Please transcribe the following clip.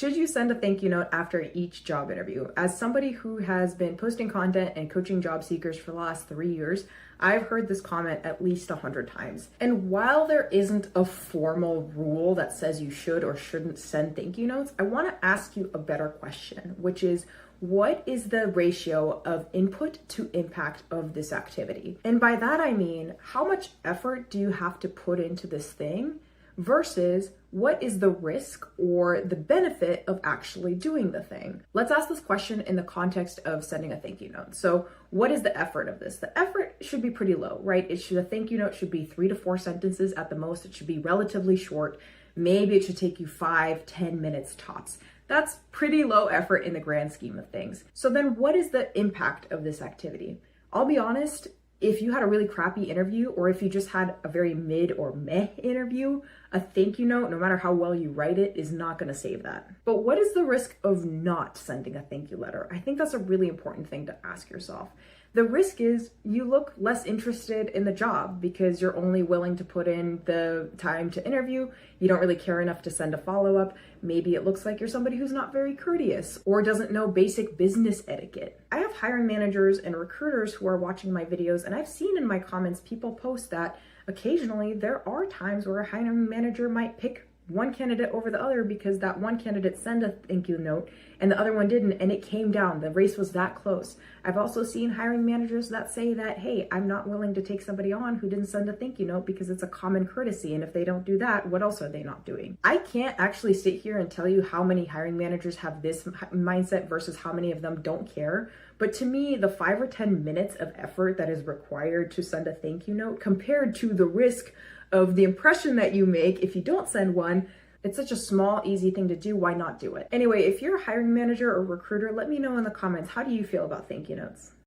Should you send a thank you note after each job interview? As somebody who has been posting content and coaching job seekers for the last 3 years, I've heard this comment at least 100 times. And while there isn't a formal rule that says you should or shouldn't send thank you notes, I want to ask you a better question, which is, what is the ratio of input to impact of this activity? And by that, I mean, how much effort do you have to put into this thing versus what is the risk or the benefit of actually doing the thing? Let's ask this question in the context of sending a thank you note. So what is the effort of this? The effort should be pretty low, right? A thank you note should be 3 to 4 sentences at the most. It should be relatively short. Maybe it should take you 5-10 minutes tops. That's pretty low effort in the grand scheme of things. So then what is the impact of this activity? I'll be honest, if you had a really crappy interview or if you just had a very mid or meh interview, a thank you note, no matter how well you write it, is not going to save that. But what is the risk of not sending a thank you letter? I think that's a really important thing to ask yourself. The risk is you look less interested in the job because you're only willing to put in the time to interview. You don't really care enough to send a follow-up. Maybe it looks like you're somebody who's not very courteous or doesn't know basic business etiquette. I have hiring managers and recruiters who are watching my videos, and I've seen in my comments people post that occasionally there are times where a hiring manager might pick one candidate over the other because that one candidate sent a thank you note and the other one didn't, and it came down. The race was that close. I've also seen hiring managers that say that, hey, I'm not willing to take somebody on who didn't send a thank you note because it's a common courtesy, and if they don't do that, what else are they not doing? I can't actually sit here and tell you how many hiring managers have this mindset versus how many of them don't care. But to me, the 5 or 10 minutes of effort that is required to send a thank you note compared to the risk of the impression that you make if you don't send one, it's such a small, easy thing to do. Why not do it? Anyway, if you're a hiring manager or recruiter, let me know in the comments, how do you feel about thank you notes?